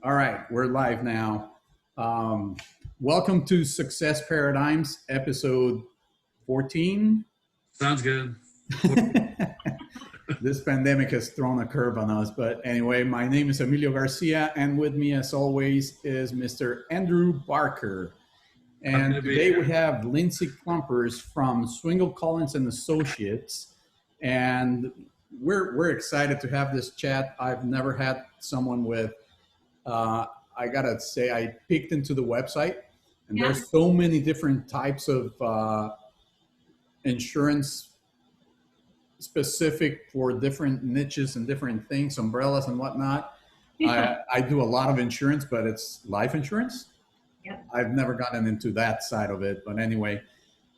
All right, we're live now. Um, Welcome to Success Paradigms, episode 14. Sounds good. This pandemic has thrown a curve on us, but anyway, my name is Emilio Garcia, and with me, as always, is Mr. Andrew Barker. Happy And to be today we here. have Lindsay Kluempers from Swingle Collins and Associates, and we're excited to have this chat. I've never had someone with uh, I gotta say, I peeked into the website, and Yeah. there's so many different types of insurance specific for different niches and different things, umbrellas and whatnot. Yeah. I do a lot of insurance, but it's life insurance. Yep. I've never gotten into that side of it, but anyway.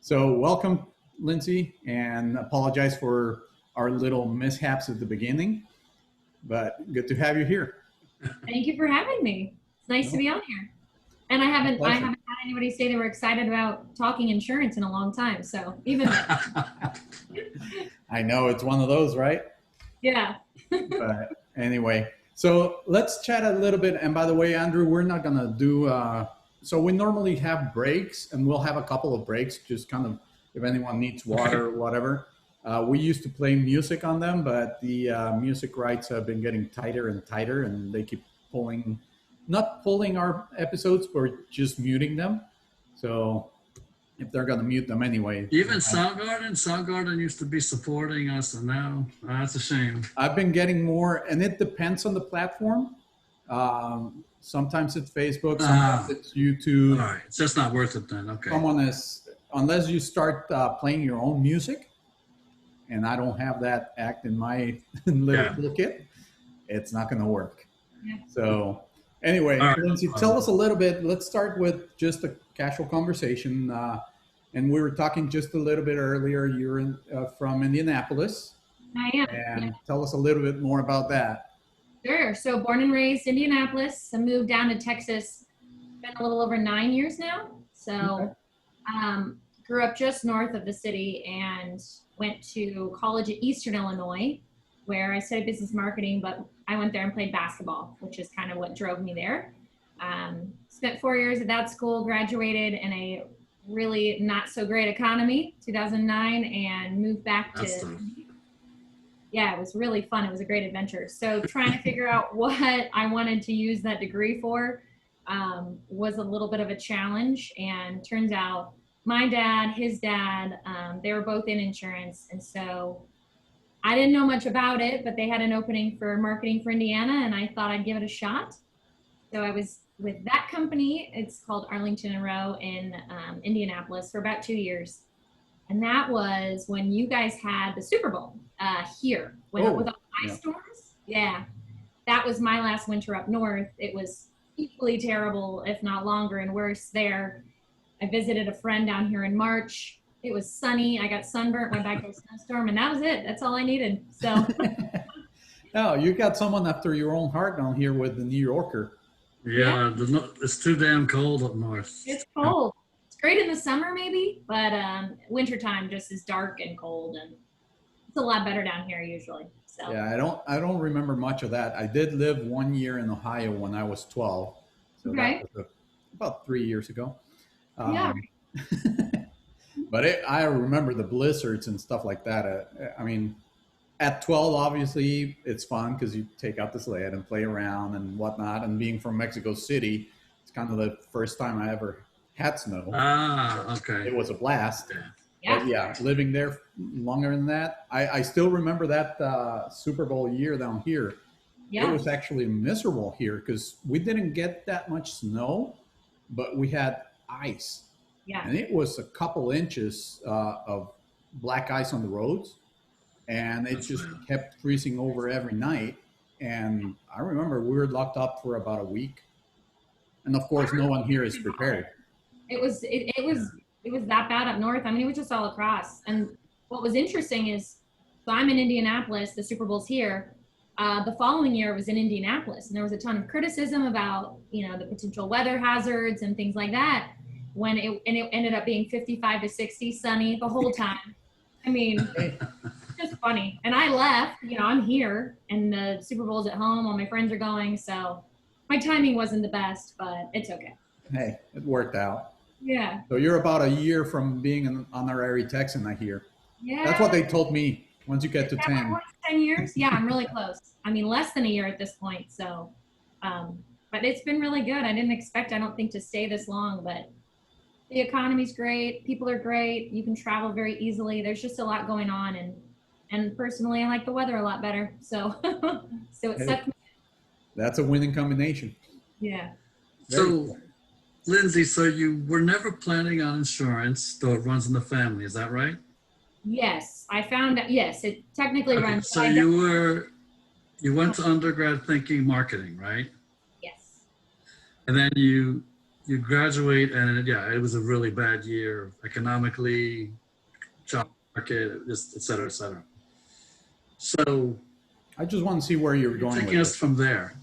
So welcome, Lindsay, and apologize for our little mishaps at the beginning, but good to have you here. Thank you for having me. It's nice to be on here. And I Pleasure. haven't had anybody say they were excited about talking insurance in a long time. So even I know it's one of those, right? yeah. But anyway, so let's chat a little bit. And by the way, Andrew, we're not going to do, so we normally have breaks, and we'll have a couple of breaks, just kind of if anyone needs water or whatever. We used to play music on them, but the music rights have been getting tighter and tighter, and they keep not pulling our episodes, but just muting them. So if they're going to mute them anyway. Even Soundgarden used to be supporting us, and now that's a shame. I've been getting more, and it depends on the platform. Sometimes it's Facebook, sometimes it's YouTube. All right, it's just not worth it then. Okay. Someone is, unless you start playing your own music, and I don't have that act in my little toolkit, it's not going to work. Yeah. So anyway, All right. Lindsay, tell us a little bit. Let's start with just a casual conversation. And we were talking just a little bit earlier. You're from Indianapolis. I am. And Yeah. tell us a little bit more about that. Sure. So born and raised Indianapolis. I moved down to Texas. Been a little over 9 years now. So grew up just north of the city and went to college at Eastern Illinois, where I studied business marketing, but I went there and played basketball, which is kind of what drove me there. Spent 4 years at that school, graduated in a really not so great economy, 2009, and moved back That's to, tough. yeah, it was really fun. It was a great adventure. So trying to figure out what I wanted to use that degree for was a little bit of a challenge. And turns out my dad, his dad, they were both in insurance. And so I didn't know much about it, but they had an opening for marketing for Indiana, and I thought I'd give it a shot. So I was with that company. It's called Arlington and Rowe in Indianapolis for about 2 years. And that was when you guys had the Super Bowl here, with all the ice storms. Yeah, that was my last winter up north. It was equally terrible, if not longer and worse there. I visited a friend down here in March. It was sunny. I got sunburnt, went back to a snowstorm, and that was it. That's all I needed. So, Oh, you got someone after your own heart down here with the New Yorker. Yeah, it's too damn cold up north. it's cold. It's great in the summer, maybe, but wintertime just is dark and cold, and it's a lot better down here usually. So, Yeah, I don't remember much of that. I did live 1 year in Ohio when I was 12. So Okay. that was about 3 years ago. Yeah. But I remember the blizzards and stuff like that. I mean, at 12, obviously, it's fun because you take out the sled and play around and whatnot. And being from Mexico City, it's kind of the first time I ever had snow. Okay. It was a blast. yeah. But yeah, living there longer than that, I still remember that Super Bowl year down here. Yeah. It was actually miserable here because we didn't get that much snow, but we had ice. Yeah. And it was a couple inches of black ice on the roads, and it That's just bad. kept freezing over every night. And I remember we were locked up for about a week. And of course, no one here is prepared. It was that bad up north. I mean, it was just all across. And what was interesting is, so I'm in Indianapolis. The Super Bowl's here. The following year it was in Indianapolis, and there was a ton of criticism about the potential weather hazards and things like that. When it ended up being 55 to 60, sunny the whole time. I mean, just funny. And I left. I'm here, and the Super Bowl's at home. All my friends are going, so my timing wasn't the best, but it's okay. Hey, it worked out. Yeah. So you're about a year from being an honorary Texan, I hear. Yeah. That's what they told me. Once you get to Yeah, 10. 10 years. Yeah, I'm really close. I mean, less than a year at this point. So, but it's been really good. I didn't expect, I don't think, to stay this long, but the economy's great. People are great. You can travel very easily. There's just a lot going on. And personally, I like the weather a lot better. So, so it Hey, sucked me. that's a winning combination. Yeah. Very So, cool. Lindsay, so you were never planning on insurance, though it runs in the family. Is that right? Yes. I found that, yes, it technically Okay, runs. so but I don't- you went to undergrad thinking marketing, right? Yes. And then you graduate, and yeah, it was a really bad year economically, job market, just et cetera, et cetera. So I just want to see where you're you're going with taking us this. from there.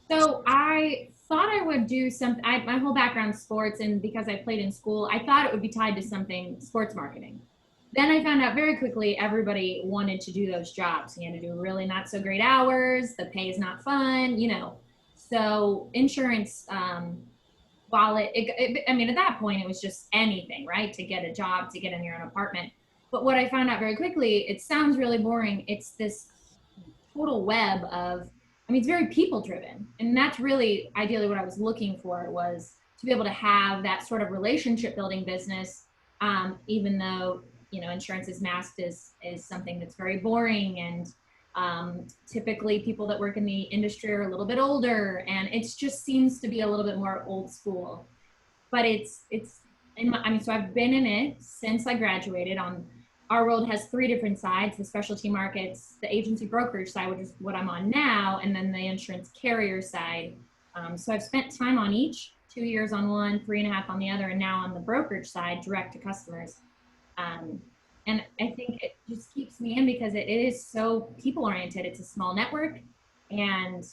So I thought I would do something. My whole background's sports, and because I played in school, I thought it would be tied to something sports marketing. Then I found out very quickly everybody wanted to do those jobs. You had to do really not so great hours. The pay is not fun, you know. So insurance, while I mean, at that point it was just anything, right? To get a job, to get in your own apartment. But what I found out very quickly, it sounds really boring. It's this total web of, I mean, it's very people driven, and that's really ideally what I was looking for, was to be able to have that sort of relationship building business, even though, you know, insurance is masked as something that's very boring, and typically people that work in the industry are a little bit older, and it just seems to be a little bit more old school. But I mean, so I've been in it since I graduated. On our world has three different sides: the specialty markets, the agency brokerage side, which is what I'm on now, and then the insurance carrier side. So I've spent time on each, 2 years on one, 3.5 on the other, and now on the brokerage side, direct to customers. Um, and I think it just keeps me in because it is so people oriented. It's a small network. And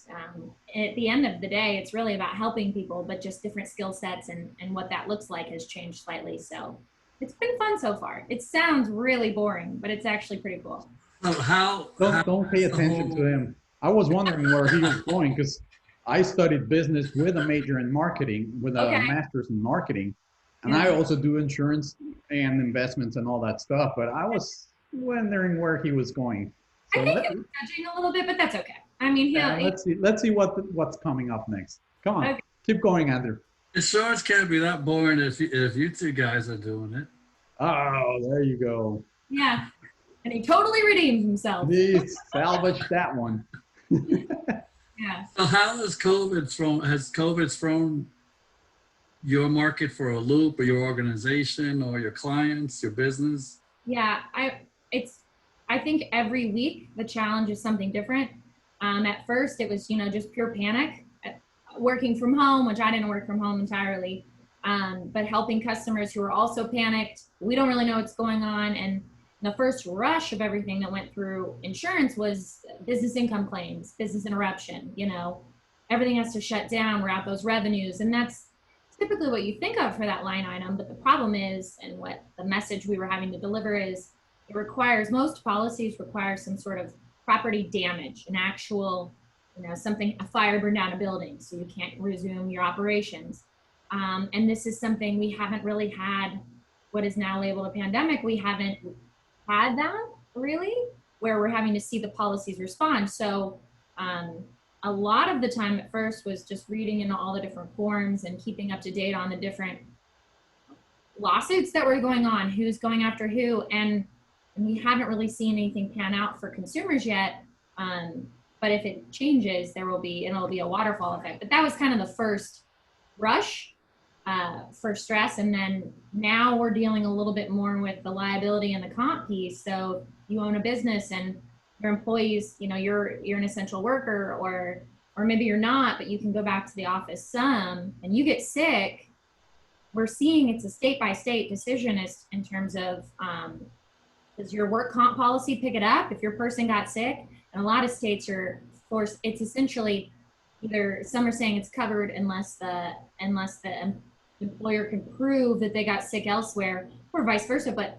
at the end of the day, it's really about helping people, but just different skill sets, and what that looks like has changed slightly. So it's been fun so far. It sounds really boring, but it's actually pretty cool. So how Don't pay is the attention to whole- him. I was wondering where he was going because I studied business with a major in marketing, with a Okay. master's in marketing. And Yeah. I also do insurance and investments and all that stuff. But I was wondering where he was going. So I think it was judging a little bit, but that's okay. I mean, let's see what's coming up next. Come on, Okay. keep going, Andrew. insurance can't be that boring if you two guys are doing it. Oh, there you go. yeah. And he totally redeemed himself. He salvaged that one. Yeah. So how has COVID thrown your market for a loop, or your organization, or your clients, your business? Yeah, I think every week the challenge is something different. At first it was, you know, just pure panic, working from home, which I didn't work from home entirely, but helping customers who are also panicked. We don't really know what's going on. And the first rush of everything that went through insurance was business income claims, business interruption, you know, everything has to shut down. We're out those revenues. And that's typically what you think of for that line item. But the problem is, and what the message we were having to deliver is, it requires, most policies require some sort of property damage, an actual, you know, something, a fire burned down a building, so you can't resume your operations. And this is something we haven't really had, what is now labeled a pandemic. We haven't had that really, where we're having to see the policies respond. So a lot of the time at first was just reading into all the different forms and keeping up to date on the different lawsuits that were going on, who's going after who, and we haven't really seen anything pan out for consumers yet. But if it changes, it'll be a waterfall effect. But that was kind of the first rush for stress, and then now we're dealing a little bit more with the liability and the comp piece. So you own a business and your employees, you know, you're an essential worker, or maybe you're not, but you can go back to the office some, and you get sick. We're seeing it's a state by state decision as in terms of does your work comp policy pick it up if your person got sick? And a lot of states are forced. It's essentially either some are saying it's covered unless the employer can prove that they got sick elsewhere, or vice versa. But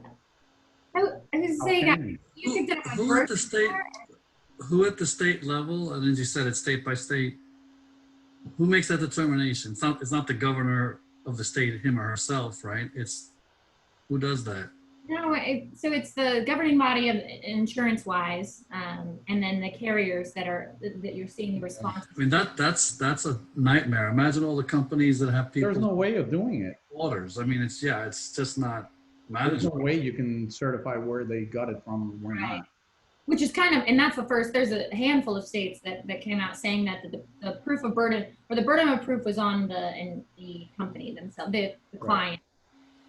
I was saying, you picked up Who at the state level, and as you said, it's state by state. Who makes that determination? It's not the governor of the state, him or herself, right? It's who does that? No, so it's the governing body of insurance wise, and then the carriers that you're seeing the response. I mean, that's a nightmare. Imagine all the companies that have There's people no way of doing it. orders. I mean, it's just not There's no manageable. way you can certify where they got it from or where Right. not. Which is kind of, and that's the first, there's a handful of states that came out saying that the proof of burden, or the burden of proof was on the company themselves, the client.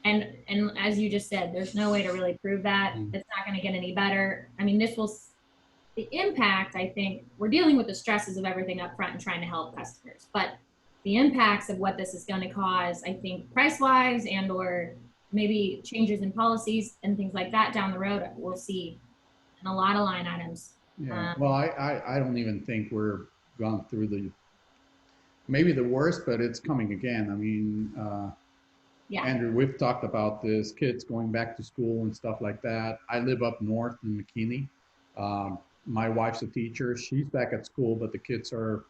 And as you just said, there's no way to really prove that. It's not going to get any better. I mean, the impact, I think, we're dealing with the stresses of everything up front and trying to help customers. But the impacts of what this is going to cause, I think, price-wise and or maybe changes in policies and things like that down the road, we'll see in a lot of line items. Yeah. Well, I don't even think we're gone through maybe the worst, but it's coming again. I mean, Yeah. Andrew, we've talked about this, kids going back to school and stuff like that. I live up north in McKinney. My wife's a teacher. She's back at school, but the kids are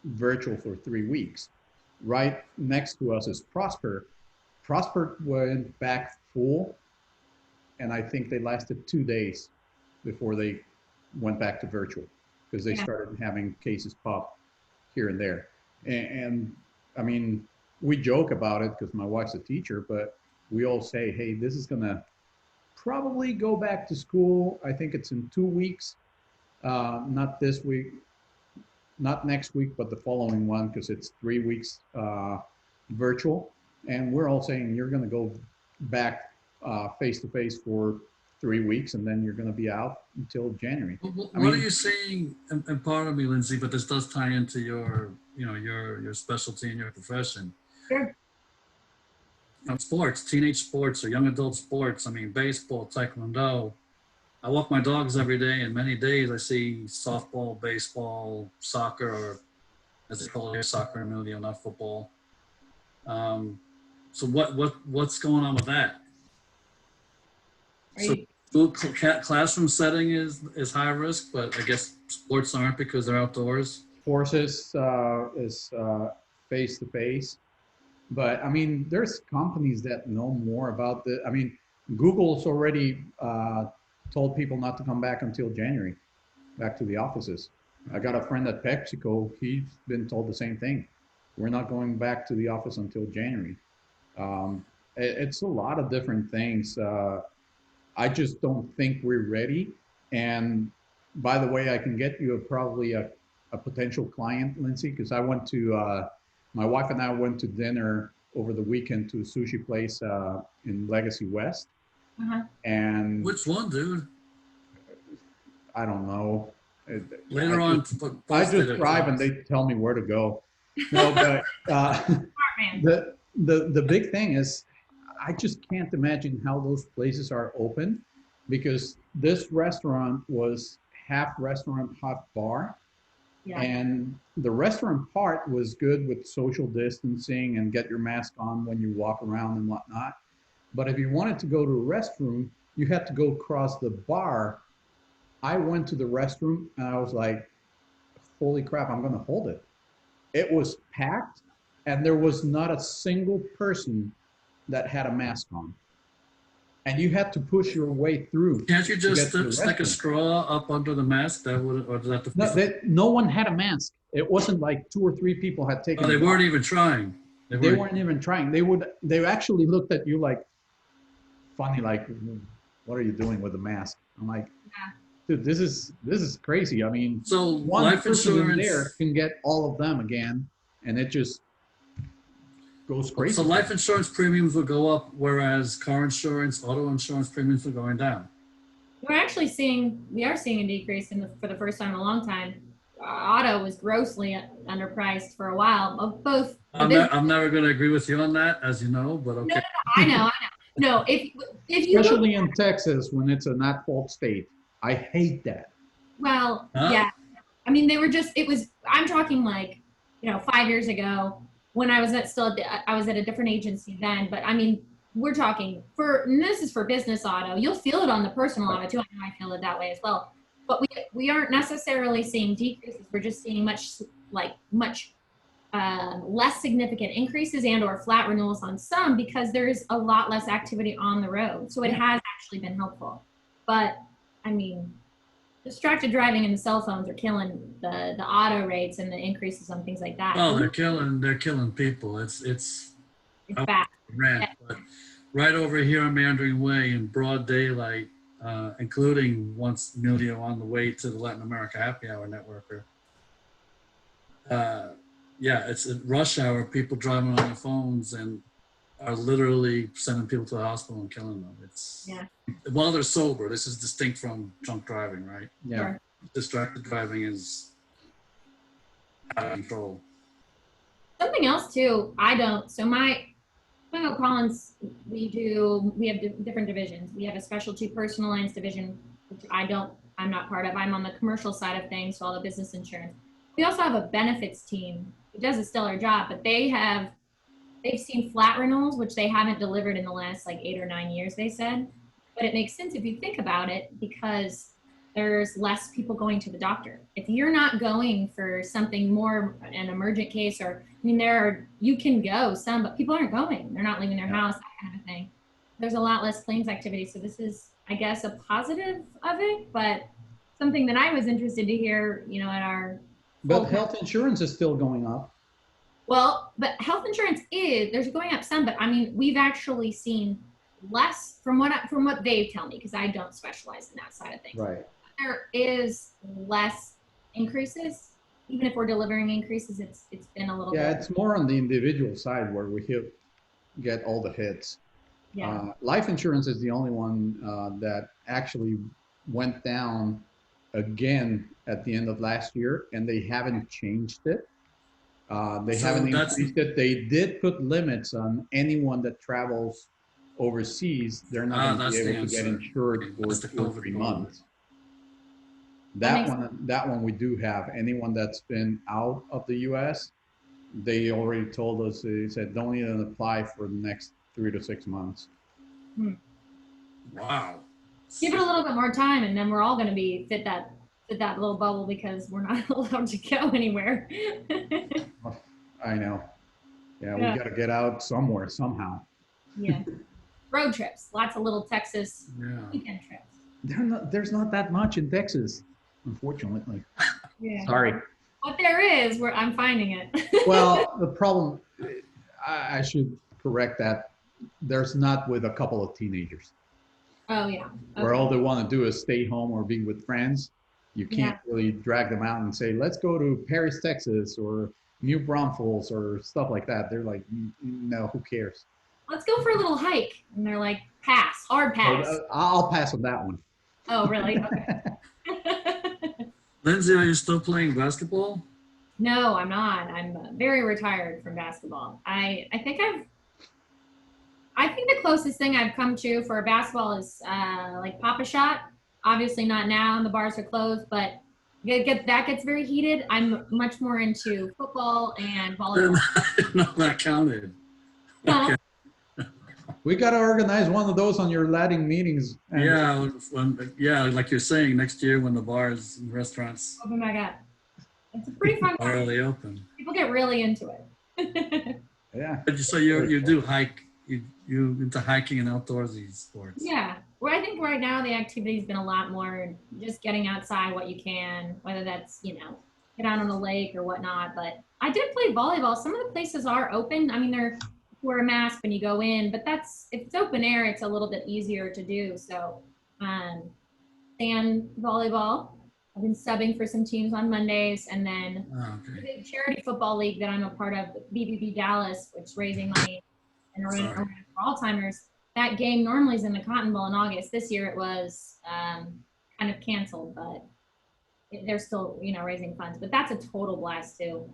virtual for 3 weeks. Right next to us is Prosper. Prosper went back full, and I think they lasted 2 days before they went back to virtual because they started having cases pop here and there. And I mean, we joke about it because my wife's a teacher, but we all say, hey, this is going to probably go back to school. I think it's in 2 weeks, not this week, not next week, but the following one, because it's 3 weeks virtual. And we're all saying you're going to go back face to face for 3 weeks, and then you're going to be out until January. What are you saying? And pardon me, Lindsay, but this does tie into your specialty and your profession. Sure. Sports, teenage sports or young adult sports. I mean, baseball, taekwondo. I walk my dogs every day, and many days I see softball, baseball, soccer, or as they call it here, soccer in India, not football. So what's going on with that? So classroom setting is high risk, but I guess sports aren't because they're outdoors. Sports is face to face, but I mean, there's companies that know more about the. I mean, Google's already told people not to come back until January, back to the offices. I got a friend at PepsiCo. He's been told the same thing. We're not going back to the office until January. It's a lot of different things. I just don't think we're ready. And by the way, I can get you probably a potential client, Lindsay, because I went to, my wife and I went to dinner over the weekend to a sushi place in Legacy West. And which one, dude? I don't know. Later on, I just drive and they tell me where to go. No, but the big thing is, I just can't imagine how those places are open, because this restaurant was half restaurant, half bar. And the restaurant part was good with social distancing and get your mask on when you walk around and whatnot. But if you wanted to go to a restroom, you had to go across the bar. I went to the restroom and I was like, holy crap, I'm going to hold it. It was packed and there was not a single person that had a mask on. And you had to push your way through. Can't you just stick a straw up under the mask? That would, or does that no, no one had a mask. It wasn't like 2 or 3 people had taken. Oh, they weren't even trying. They weren't even trying. They actually looked at you like funny, like, what are you doing with a mask? I'm like, dude, this is crazy. I mean, so one life person insurance in there can get all of them again, and it just goes crazy. So life insurance premiums will go up, whereas car insurance, auto insurance premiums are going down. We are seeing a decrease for the first time in a long time. Auto was grossly underpriced for a while. Of both. I'm never going to agree with you on that, as you know, but okay. No, I know. No, if you especially in Texas when it's an at-fault state, I hate that. Well, yeah. I mean, I'm talking like, 5 years ago when I was at a different agency then, but I mean, we're talking and this is for business auto. You'll feel it on the personal auto too. I know I feel it that way as well. But we aren't necessarily seeing decreases. We're just seeing much less significant increases and or flat renewals on some because there's a lot less activity on the road. So it has actually been helpful. But I mean, distracted driving and the cell phones are killing the auto rates and the increases on things like that. Oh, they're killing people. It's bad. Rant, but right over here on Mandarin Way in broad daylight, including once Emilio on the way to the Latin America Happy Hour networker. Yeah, it's at rush hour, people driving on their phones and are literally sending people to the hospital and killing them. It's while they're sober. This is distinct from drunk driving, right? Yeah. Sure. Distracted driving is out of control. Something else too, so my Collins, we have different divisions. We have a specialty personal lines division, which I'm not part of. I'm on the commercial side of things, so all the business insurance. We also have a benefits team who does a stellar job, but they've seen flat renewals, which they haven't delivered in the last like 8 or 9 years, they said. But it makes sense if you think about it because there's less people going to the doctor. If you're not going for something more an emergent case, or I mean, you can go some, but people aren't going. They're not leaving their house, that kind of thing. There's a lot less claims activity. So this is, I guess, a positive of it, but something that I was interested to hear, at our. But health insurance is still going up. Well, but health insurance there's going up some, but I mean, we've actually seen less from what they tell me, because I don't specialize in that side of things. Right. There is less increases, even if we're delivering increases. It's been a little. Yeah, bit. it's more on the individual side where we get all the hits. Yeah. Life insurance is the only one that actually went down again at the end of last year, and they haven't changed it. They haven't increased it. They did put limits on anyone that travels overseas. They're not going to be able to get insured for 2 or 3 months. That one we do have. Anyone that's been out of the U.S., they already told us. They said don't even apply for the next 3 to 6 months. Wow. Give it a little bit more time, and then we're all going to be fit that little bubble because we're not allowed to go anywhere. I know. Yeah, we got to get out somewhere somehow. Yeah. Road trips, lots of little Texas weekend trips. There's not that much in Texas, unfortunately. Yeah. Sorry. What there is, where I'm finding it. Well, the problem, I should correct that. There's not with a couple of teenagers. Oh yeah. Okay. Where all they want to do is stay home or be with friends. You can't really drag them out and say, let's go to Paris, Texas, or New Braunfels, or stuff like that. They're like, no, who cares? Let's go for a little hike. And they're like, hard pass. I'll pass on that one. Oh, really? Okay. Lindsay, are you still playing basketball? No, I'm not. I'm very retired from basketball. I think the closest thing I've come to for basketball is like Pop-A-Shot. Obviously not now, and the bars are closed, but that gets very heated. I'm much more into football and volleyball. No, that counted. Okay. We got to organize one of those on your Latin meetings. Yeah, like you're saying, next year when the bars and restaurants Oh my God. It's a pretty fun are time. really open. People get really into it. Yeah. So you do hike, you into hiking and outdoorsy sports. Yeah. Well, I think right now the activity's been a lot more just getting outside what you can, whether that's, get out on the lake or whatnot. But I did play volleyball. Some of the places are open. I mean, you wear a mask when you go in, but if it's open air, it's a little bit easier to do. So, sand volleyball. I've been subbing for some teams on Mondays, and then the charity football league that I'm a part of, BBB Dallas, which is raising money and for Alzheimer's. That game normally is in the Cotton Bowl in August. This year it was kind of canceled, but they're still, raising funds. But that's a total blast too.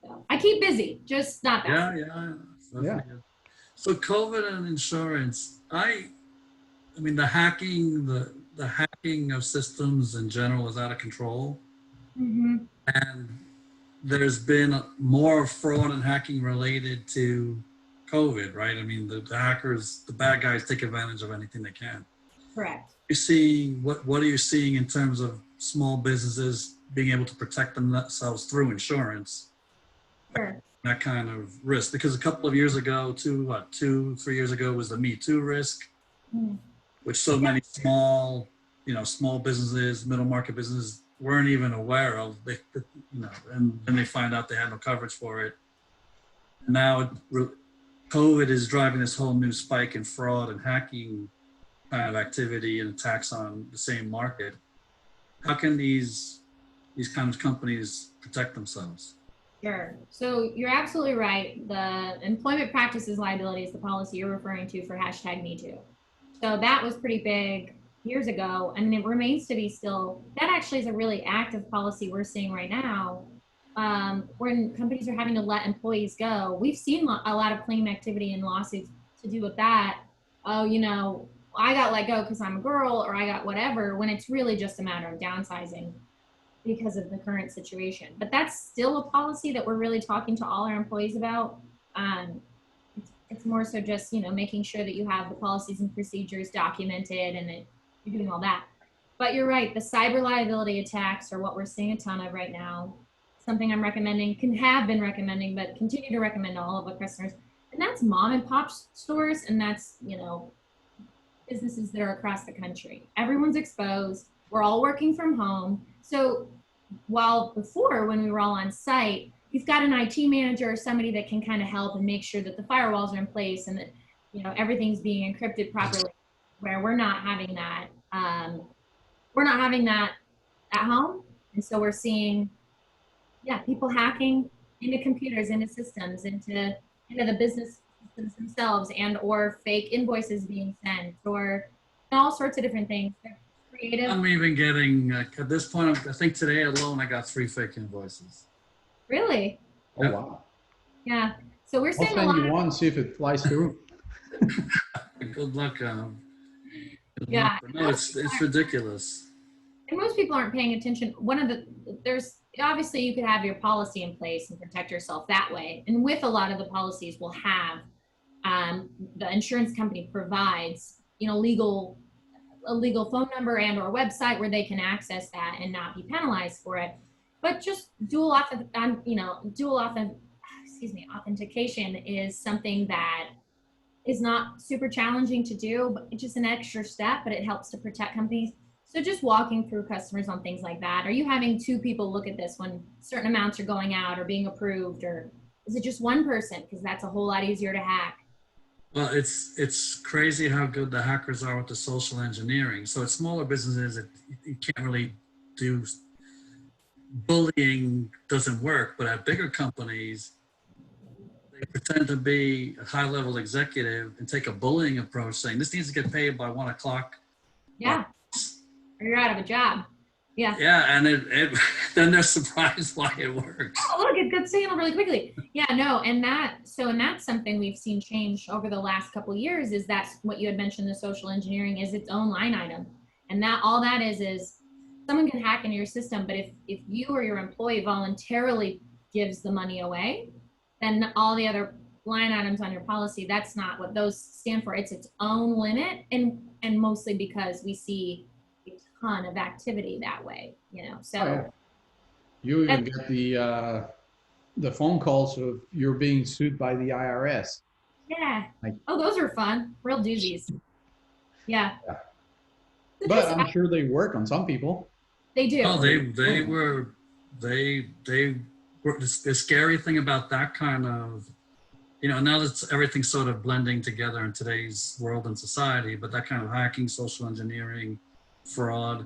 So I keep busy, just not that. Yeah. So COVID and insurance, I mean the hacking of systems in general is out of control. Mm-hmm. And there's been more fraud and hacking related to COVID, right? I mean, the hackers, the bad guys take advantage of anything they can. Correct. What are you seeing in terms of small businesses being able to protect themselves through insurance Sure. that kind of risk. Because a couple of years ago, 3 years ago, was the Me Too risk, Mm. which so many small, small businesses, middle market businesses weren't even aware of. And then they find out they had no coverage for it. And now COVID is driving this whole new spike in fraud and hacking kind of activity and attacks on the same market. How can these kind of companies protect themselves? Sure. So you're absolutely right. The employment practices liability is the policy you're referring to for #MeToo. So that was pretty big years ago, and it remains to be still. That actually is a really active policy we're seeing right now. When companies are having to let employees go, we've seen a lot of claim activity and lawsuits to do with that. Oh, I got let go because I'm a girl, or I got whatever, when it's really just a matter of downsizing because of the current situation. But that's still a policy that we're really talking to all our employees about. It's more so just, making sure that you have the policies and procedures documented and that you're doing all that. But you're right, the cyber liability attacks are what we're seeing a ton of right now. Something I'm recommending, have been recommending, but continue to recommend to all of our customers. And that's mom and pop stores, and that's, businesses that are across the country. Everyone's exposed. We're all working from home. So while before, when we were all on site, you've got an IT manager or somebody that can kind of help and make sure that the firewalls are in place and that, everything's being encrypted properly, where we're not having that. We're not having that at home. And so we're seeing, people hacking into computers, into systems, into the business systems themselves, and or fake invoices being sent, or all sorts of different things. They're creative. I'm even getting, at this point, I think today alone, I got 3 fake invoices. Really? Oh, wow. Yeah. So we're I'll seeing a send lot. you one, see if it flies through. Good luck. Yeah. But no, it's ridiculous. And most people aren't paying attention. There's obviously you could have your policy in place and protect yourself that way. And with a lot of the policies we'll have, the insurance company provides, a legal phone number and or website where they can access that and not be penalized for it. But just dual authentication is something that is not super challenging to do, but it's just an extra step, but it helps to protect companies. So just walking through customers on things like that. Are you having 2 people look at this when certain amounts are going out or being approved, or is it just one person? Because that's a whole lot easier to hack. Well, it's crazy how good the hackers are with the social engineering. So at smaller businesses, you can't really do bullying, doesn't work. But at bigger companies, they pretend to be a high-level executive and take a bullying approach, saying this needs to get paid by 1 o'clock. Yeah. Or you're out of a job. Yeah. Yeah, and then they're surprised why it works. Oh, look, it gets handled really quickly. Yeah, no, and that's something we've seen change over the last couple of years. Is that's what you had mentioned? The social engineering is its own line item, and that all that is someone can hack into your system. But if you or your employee voluntarily gives the money away, then all the other line items on your policy, that's not what those stand for. It's its own limit, and mostly because we see a ton of activity that way, so. Oh, yeah. You even get the phone calls of you're being sued by the IRS. Yeah. Those are fun. Real doozies. Yeah. So But I'm sure they work on some people. They do. Oh, they were the scary thing about that kind of, now that everything's sort of blending together in today's world and society, but that kind of hacking, social engineering, fraud,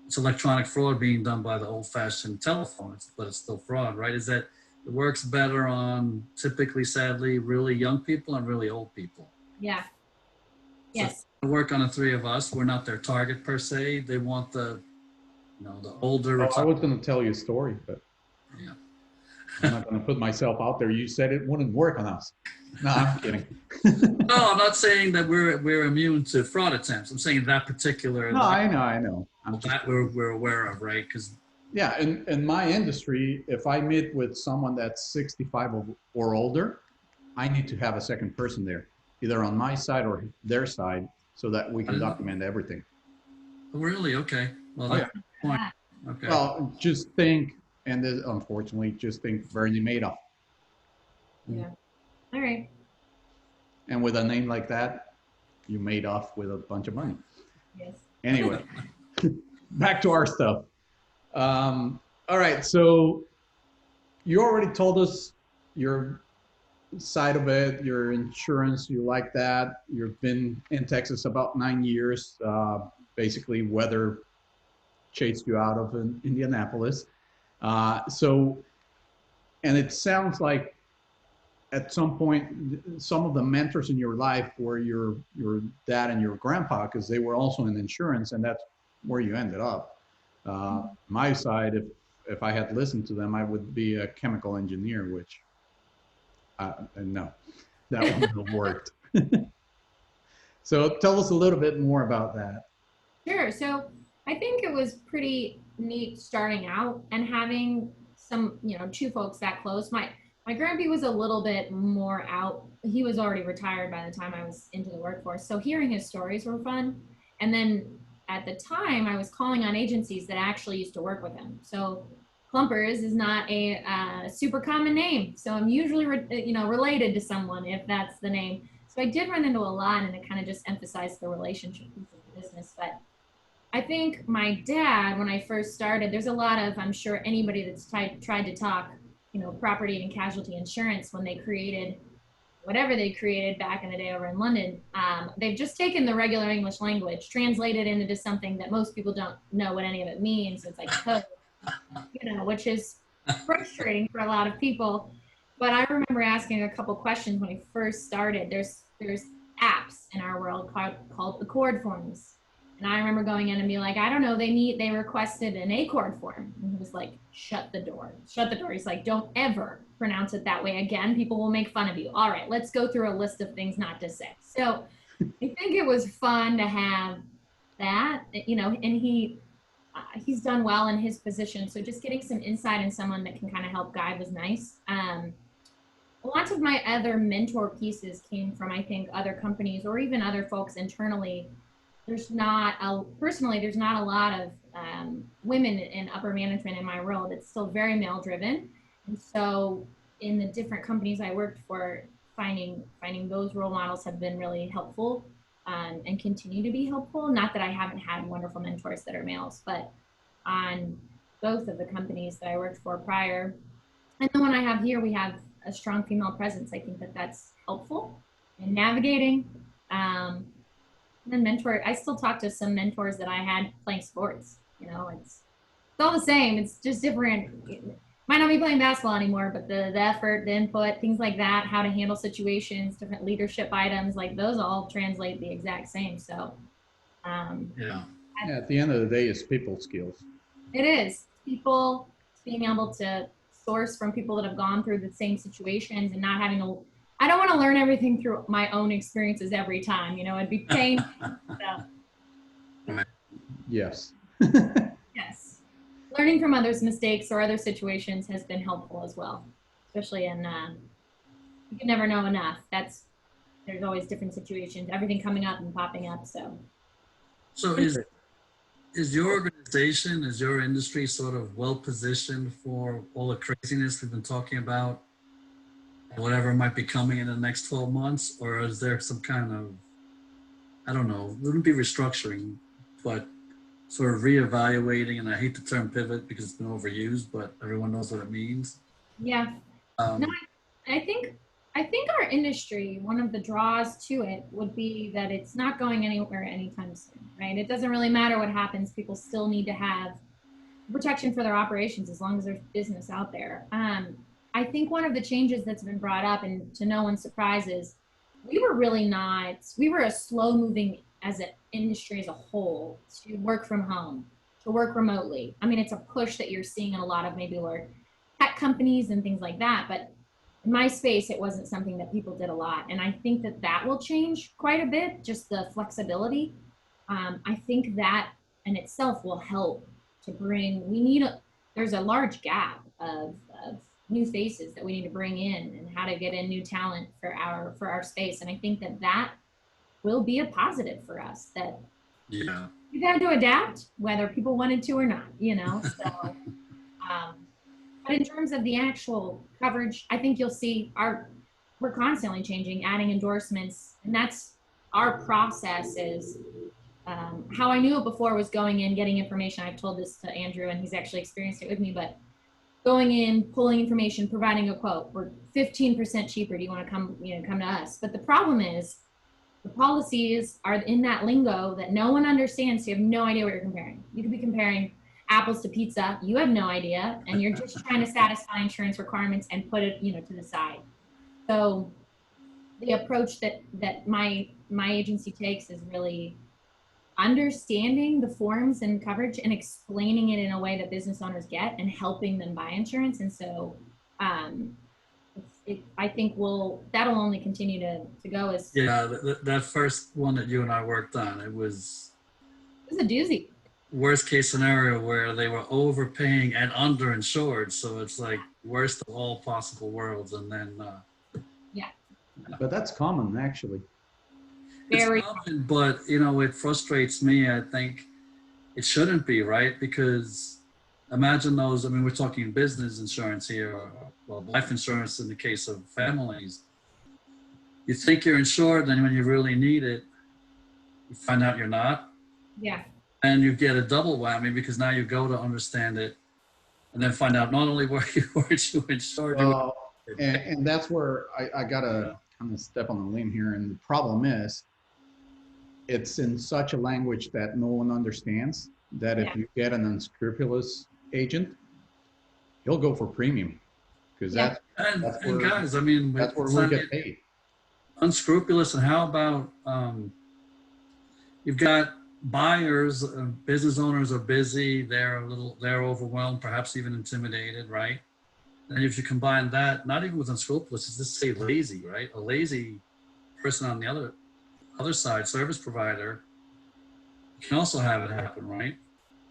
it's electronic fraud being done by the old-fashioned telephone, but it's still fraud, right? Is that it works better on typically, sadly, really young people and really old people. Yeah. Yes. So work on the 3 of us. We're not their target per se. They want the older. I was going to tell you a story, but yeah. I'm not going to put myself out there. You said it wouldn't work on us. No, I'm kidding. No, I'm not saying that we're immune to fraud attempts. I'm saying that particular. No, I know. That we're aware of, right? Because yeah, in my industry, if I meet with someone that's 65 or older, I need to have a second person there, either on my side or their side, so that we can document everything. Really? Okay. Well, that's the point. Okay. Well, just think, and unfortunately, just think Bernie Madoff. Yeah. All right. And with a name like that, you made off with a bunch of money. Yes. Anyway, back to our stuff. All right, so you already told us your side of it, your insurance, you like that. You've been in Texas about 9 years. Basically, weather chased you out of Indianapolis. So, and it sounds like at some point, some of the mentors in your life were your dad and your grandpa, because they were also in insurance, and that's where you ended up. My side, if I had listened to them, I would be a chemical engineer, which no, that wouldn't have worked. So tell us a little bit more about that. Sure. So I think it was pretty neat starting out and having some, two folks that close. My grandpa was a little bit more out. He was already retired by the time I was into the workforce. So hearing his stories were fun. And then at the time, I was calling on agencies that actually used to work with him. So Kluempers is not a super common name. So I'm usually, related to someone if that's the name. So I did run into a lot, and it kind of just emphasized the relationship piece of the business. But I think my dad, when I first started, there's a lot of, I'm sure anybody that's tried to talk, property and casualty insurance when they created whatever they created back in the day over in London, they've just taken the regular English language, translated it into something that most people don't know what any of it means. It's like code, which is frustrating for a lot of people. But I remember asking a couple questions when I first started. There's apps in our world called Accord forms. And I remember going in and being like, I don't know, they requested an Accord form. And he was like, shut the door. Shut the door. He's like, don't ever pronounce it that way again. People will make fun of you. All right, let's go through a list of things not to say. So I think it was fun to have that, and he's done well in his position. So just getting some insight and someone that can kind of help guide was nice. Lots of my other mentor pieces came from, I think, other companies or even other folks internally. There's not a lot of women in upper management in my world. It's still very male driven. And so in the different companies I worked for, finding those role models have been really helpful, and continue to be helpful. Not that I haven't had wonderful mentors that are males, but on both of the companies that I worked for prior, and the one I have here, we have a strong female presence. I think that that's helpful in navigating. And then I still talk to some mentors that I had playing sports. It's all the same. It's just different. Might not be playing basketball anymore, but the effort, the input, things like that, how to handle situations, different leadership items, like those all translate the exact same. So, Yeah. At the end of the day, it's people skills. It is people being able to source from people that have gone through the same situations and not having to. I don't want to learn everything through my own experiences every time. It'd be pain. So. Yes. Yes. Learning from others' mistakes or other situations has been helpful as well, especially in, you can never know enough. There's always different situations, everything coming up and popping up. So is your organization, is your industry sort of well positioned for all the craziness we've been talking about, whatever might be coming in the next 12 months? Or is there some kind of, I don't know, it wouldn't be restructuring, but sort of reevaluating, and I hate the term pivot because it's been overused, but everyone knows what it means. Yeah. No, I think our industry, one of the draws to it would be that it's not going anywhere anytime soon, right? It doesn't really matter what happens. People still need to have protection for their operations as long as there's business out there. I think one of the changes that's been brought up, and to no one's surprise, is we were a slow moving as an industry as a whole to work from home, to work remotely. I mean, it's a push that you're seeing in a lot of maybe tech companies and things like that. But in my space, it wasn't something that people did a lot. And I think that will change quite a bit, just the flexibility. I think that in itself will help to bring, there's a large gap of new faces that we need to bring in, and how to get in new talent for our space. And I think that will be a positive for us, that we've had to adapt whether people wanted to or not, So But in terms of the actual coverage, I think you'll see we're constantly changing, adding endorsements, and that's our process is how I knew it before was going in, getting information. I've told this to Andrew, and he's actually experienced it with me, but going in, pulling information, providing a quote. We're 15% cheaper. Do you want to come to us? But the problem is the policies are in that lingo that no one understands. So you have no idea what you're comparing. You could be comparing apples to pizza. You have no idea, and you're just trying to satisfy insurance requirements and put it, to the side. So the approach that my agency takes is really understanding the forms and coverage and explaining it in a way that business owners get and helping them buy insurance. And so I think that'll only continue to go as that first one that you and I worked on, it was a doozy. Worst case scenario where they were overpaying and underinsured, so it's like worst of all possible worlds. And then but that's common, actually. Very it's common, but it frustrates me. I think it shouldn't be, right? Because imagine those, we're talking business insurance here, or life insurance in the case of families. You think you're insured, then when you really need it, you find out you're not. Yeah. And you get a double whammy because now you go to understand it and then find out not only weren't you insured. And that's where I got to kind of step on the limb here. And the problem is, it's in such a language that no one understands, that if you get an unscrupulous agent, he'll go for premium. Because that's where, guys, that's where we get paid. Unscrupulous. And how about you've got buyers, business owners are busy, they're overwhelmed, perhaps even intimidated, right? And if you combine that, not even with unscrupulous, it's just say lazy, right? A lazy person on the other side, service provider, can also have it happen, right?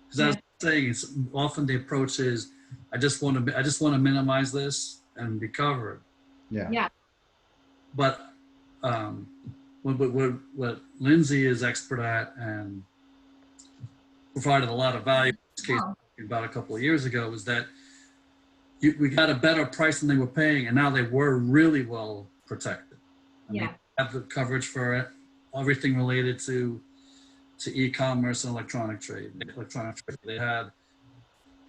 Because I was saying, it's often the approach is, I just want to minimize this and be covered. Yeah. But what Lindsay is expert at and provided a lot of value in this case about a couple of years ago was that we got a better price than they were paying, and now they were really well protected. They have the coverage for everything related to e-commerce and electronic trade. They had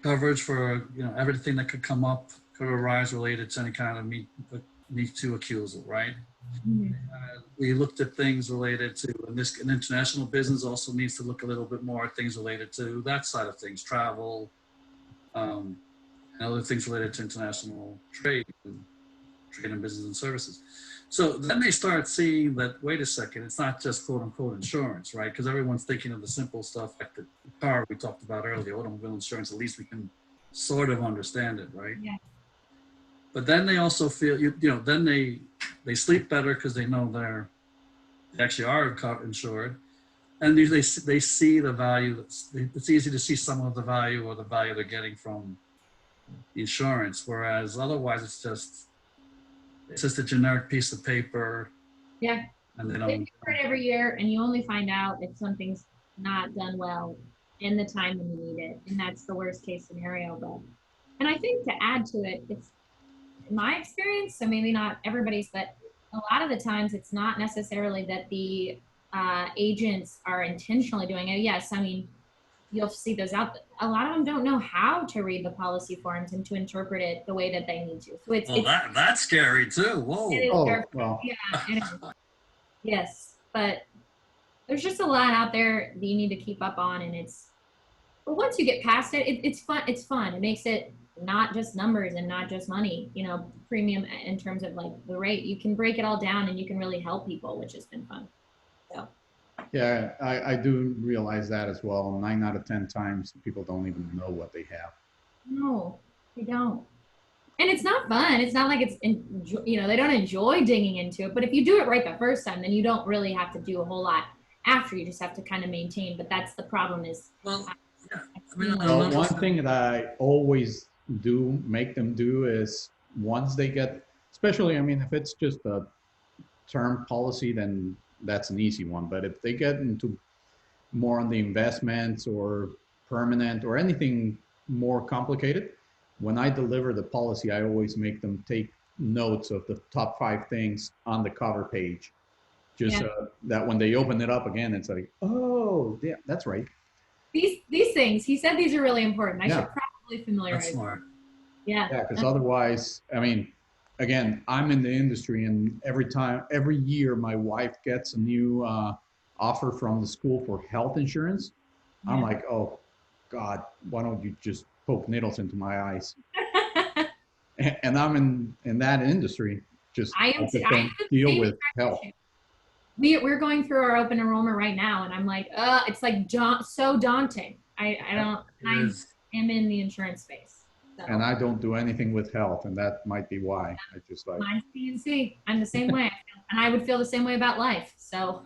coverage for everything that could arise related to any kind of Me Too accusal, right? Mm-hmm. We looked at things related to, an international business also needs to look a little bit more at things related to that side of things, travel, and other things related to international trade and business and services. So then they start seeing that, wait a second, it's not just quote unquote insurance, right? Because everyone's thinking of the simple stuff like the car we talked about earlier, automobile insurance, at least we can sort of understand it, right? Yeah. But then they also feel, then they sleep better because they know they actually are insured. And they see the value. It's easy to see some of the value or the value they're getting from the insurance, whereas otherwise it's just a generic piece of paper. Yeah. And they do it every year, and you only find out if something's not done well in the time when you need it, and that's the worst case scenario. And I think to add to it, it's in my experience, so maybe not everybody's, but a lot of the times it's not necessarily that the agents are intentionally doing it. Yes, you'll see those out. A lot of them don't know how to read the policy forms and to interpret it the way that they need to. So that's scary too. Whoa. Well. Yeah. Yes, but there's just a lot out there that you need to keep up on, but once you get past it, it's fun. It's fun. It makes it not just numbers and not just money, premium in terms of like the rate. You can break it all down and you can really help people, which has been fun. So. Yeah, I do realize that as well. 9 out of 10 times, people don't even know what they have. No, they don't. And it's not fun. It's not like they don't enjoy digging into it. But if you do it right the first time, then you don't really have to do a whole lot after. You just have to kind of maintain. But that's the problem is. Well, one thing that I always do make them do is once they get, especially, if it's just a term policy, then that's an easy one. But if they get into more on the investments or permanent or anything more complicated, when I deliver the policy, I always make them take notes of the top 5 things on the cover page. Just that when they open it up again, it's like, oh, yeah, that's right. These things, he said these are really important. I Yeah. should probably familiarize. That's smart. Yeah. Yeah, because otherwise, I mean, again, I'm in the industry, and every year, my wife gets a new offer from the school for health insurance. I'm like, oh, God, why don't you just poke needles into my eyes? And I'm in that industry. Just I am just I don't deal with health. We're going through our open enrollment right now, and I'm like, it's like so daunting. I am in the insurance space. So. And I don't do anything with health, and that might be why. I just like mine's PNC. I'm the same way, and I would feel the same way about life. So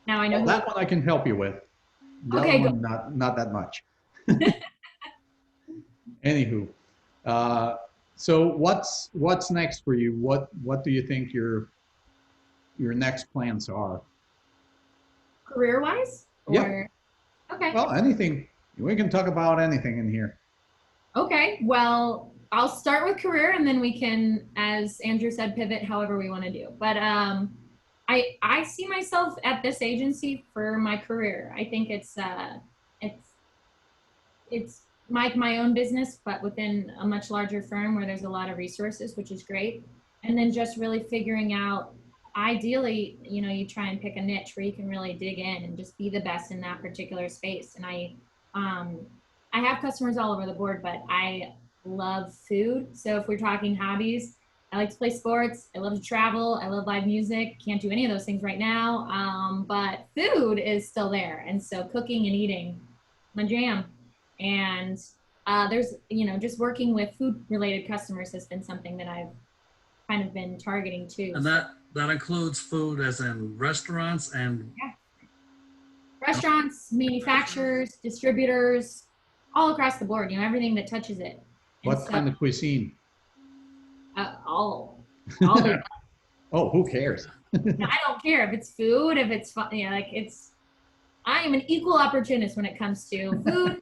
now I know. Well, that one I can help you with. The okay, other one, not that much. Anywho, so what's next for you? What do you think your next plans are? Career-wise? Yeah. Okay. Well, anything. We can talk about anything in here. Okay. Well, I'll start with career, and then we can, as Andrew said, pivot however we want to do. But I see myself at this agency for my career. I think it's my own business, but within a much larger firm where there's a lot of resources, which is great. And then just really figuring out, ideally, you try and pick a niche where you can really dig in and just be the best in that particular space. And I have customers all over the board, but I love food. So if we're talking hobbies, I like to play sports. I love to travel. I love live music. Can't do any of those things right now. But food is still there. And so cooking and eating, my jam. And there's, just working with food related customers has been something that I've kind of been targeting too. And that includes food as in restaurants and restaurants, manufacturers, distributors, all across the board, everything that touches it. What kind of cuisine? All the Oh, who cares? I don't care if it's food, if it's fun, I am an equal opportunist when it comes to food,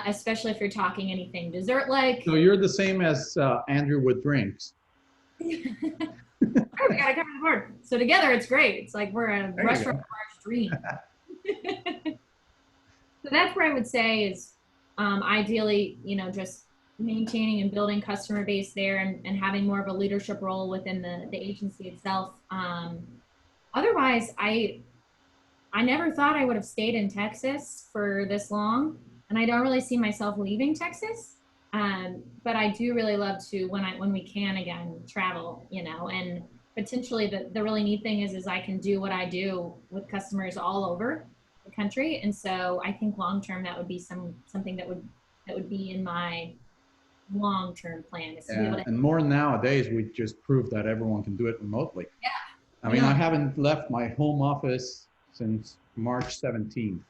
especially if you're talking anything dessert-like. So you're the same as Andrew with drinks. We gotta cover the board. So together it's great. It's like we're a restaurant bar's dream. So that's where I would say is ideally, just maintaining and building customer base there and having more of a leadership role within the agency itself. Otherwise, I never thought I would have stayed in Texas for this long, and I don't really see myself leaving Texas. But I do really love to, when we can again, travel, and potentially the really neat thing is I can do what I do with customers all over the country. And so I think long-term that would be something that would be in my long-term plan. Is to be able to, and more nowadays, we just proved that everyone can do it remotely. Yeah. I mean, I haven't left my home office since March 17th.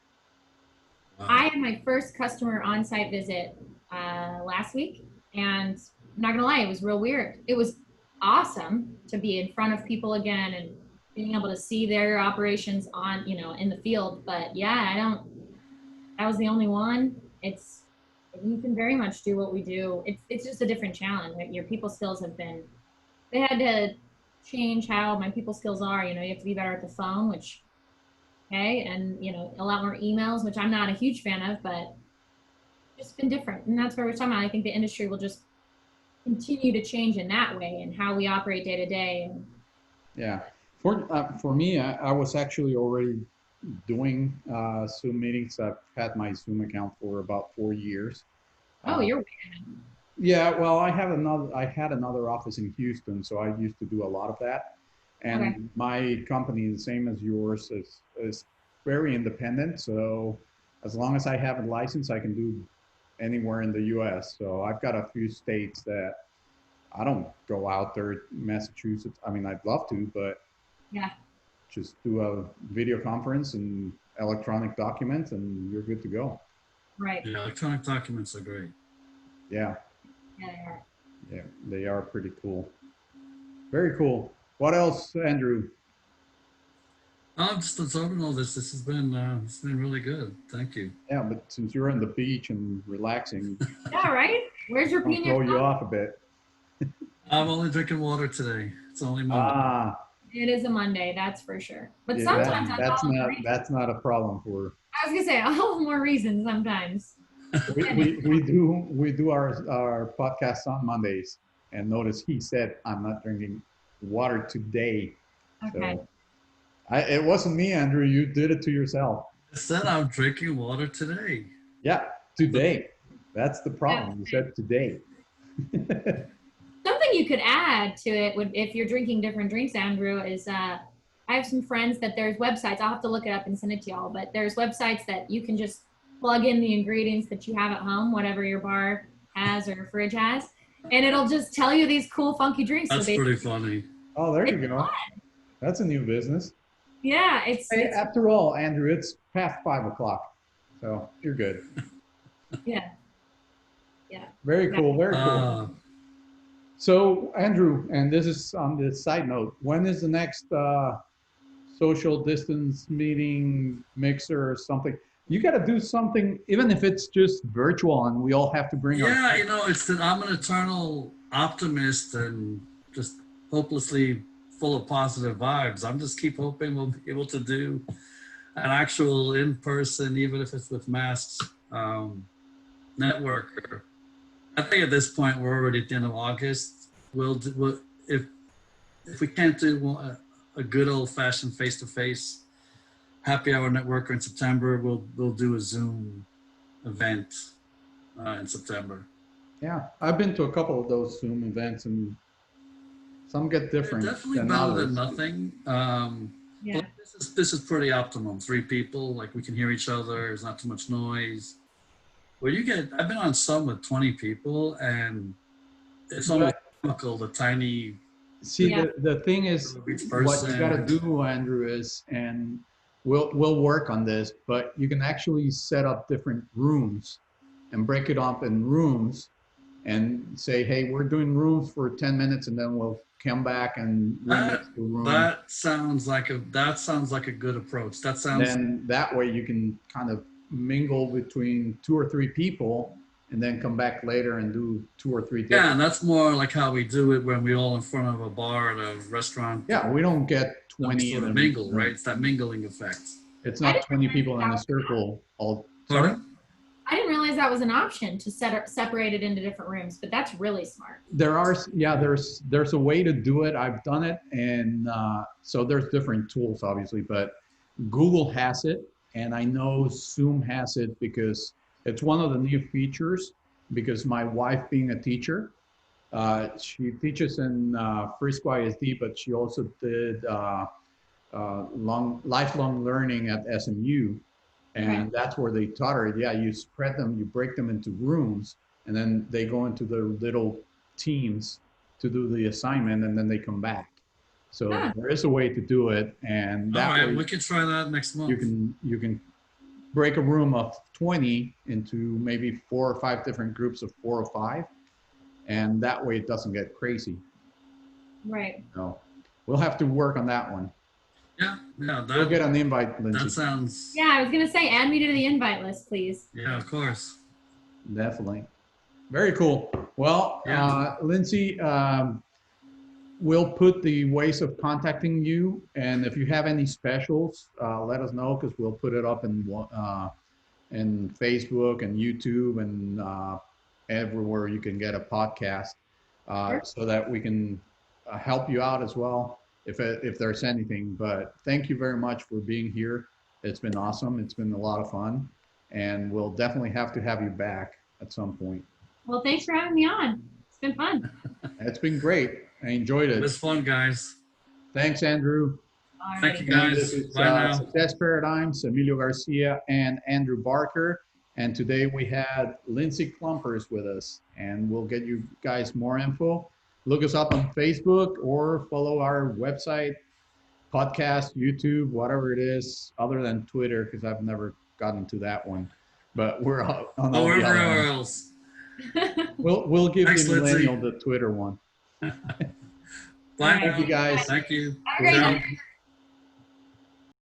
I had my first customer on-site visit last week, and I'm not gonna lie, it was real weird. It was awesome to be in front of people again and being able to see their operations on, in the field. But yeah, that was the only one. You can very much do what we do. It's just a different challenge. Your people skills they had to change how my people skills are. You have to be better at the phone, which, okay, and a lot more emails, which I'm not a huge fan of, but it's been different. And that's where we're talking about. I think the industry will just continue to change in that way and how we operate day to day. Yeah, for me, I was actually already doing Zoom meetings. I've had my Zoom account for about 4 years. Oh, you're weird. Yeah, well, I had another office in Houston, so I used to do a lot of that. And my company, the same as yours, is very independent. So as long as I have a license, I can do anywhere in the U.S. So I've got a few states that I don't go out there. Massachusetts, I mean, I'd love to, but just do a video conference and electronic documents, and you're good to go. Right. Yeah, electronic documents are great. Yeah. Yeah, they are. Yeah, they are pretty cool. Very cool. What else, Andrew? I'm just absorbing all this. This has been it's been really good. Thank you. Yeah, but since you're on the beach and relaxing. Yeah, right? Where's your I'll peanut? throw you off a bit. I'm only drinking water today. It's only Monday. It is a Monday, that's for sure. But Yeah, sometimes that's not a problem for. I was gonna say all the more reasons sometimes. We do our podcast on Mondays, and notice he said I'm not drinking water today. Okay. So it wasn't me, Andrew. You did it to yourself. I said I'm drinking water today. Yeah, today. That's the problem. You said today. Something you could add to it would, if you're drinking different drinks, Andrew, is I have some friends that there's websites. I'll have to look it up and send it to y'all. But there's websites that you can just plug in the ingredients that you have at home, whatever your bar has or your fridge has, and it'll just tell you these cool, funky drinks. That's pretty funny. Oh, there you go. That's a new business. Yeah, Hey, after all, Andrew, it's past 5 o'clock, so you're good. Yeah. Very cool. Very cool. So, Andrew, and this is on the side note, when is the next social distance meeting mixer or something? You got to do something, even if it's just virtual and we all have to bring our. Yeah, it's that I'm an eternal optimist and just hopelessly full of positive vibes. I'm just keep hoping we'll be able to do an actual in-person, even if it's with masks, networker. I think at this point we're already at the end of August. We'll if we can't do a good old-fashioned face-to-face happy hour networker in September, we'll do a Zoom event in September. Yeah, I've been to a couple of those Zoom events, and some get different. They're definitely than better others. than nothing. Yeah. This is pretty optimum. 3 people, like we can hear each other. There's not too much noise. Well, I've been on some with 20 people, and it's almost comical, the tiny. See, Yeah. the thing is, what you got to do, Andrew, is, and we'll work on this, but you can actually set up different rooms and break it up in rooms and say, hey, we're doing rooms for 10 minutes, and then we'll come back and remix the room. That sounds like a good approach. Then that way you can kind of mingle between 2 or 3 people, and then come back later and do 2 or 3 different. Yeah, and that's more like how we do it when we all in front of a bar at a restaurant. Yeah, we don't get 20 in a mingle, right? It's that mingling effect. It's not 20 people in a circle all. Sorry? I didn't realize that was an option to separate it into different rooms, but that's really smart. There's a way to do it. I've done it, and so there's different tools, obviously, but Google has it, and I know Zoom has it because it's one of the new features. Because my wife, being a teacher, she teaches in Frisco ISD, but she also did lifelong learning at SMU. And that's where they taught her, you spread them, you break them into rooms, and then they go into their little teams to do the assignment, and then they come back. So there is a way to do it, and that way we can try that next month. You can break a room of 20 into maybe 4 or 5 different groups of 4 or 5, and that way it doesn't get crazy. Right. So we'll have to work on that one. Yeah. We'll get an invite, Lindsay. That sounds. Yeah, I was gonna say, add me to the invite list, please. Yeah, of course. Definitely. Very cool. Well, Lindsay, we'll put the ways of contacting you, and if you have any specials, let us know, because we'll put it up in Facebook and YouTube and everywhere you can get a podcast, so that we can help you out as well if there's anything. But thank you very much for being here. It's been awesome. It's been a lot of fun, and we'll definitely have to have you back at some point. Well, thanks for having me on. It's been fun. It's been great. I enjoyed it. It was fun, guys. Thanks, Andrew. All Thank right. you, guys. This is Bye now. Success Paradigms, Emilio Garcia and Andrew Barker. And today we had Lindsay Kluempers with us, and we'll get you guys more info. Look us up on Facebook or follow our website, podcast, YouTube, whatever it is, other than Twitter, because I've never gotten to that one. But we're on all the other Everywhere ones. else. We'll give Thanks, the millennial Lindsay. the Twitter one. Bye. Thank Thank you, guys. Thank you. Have a great night.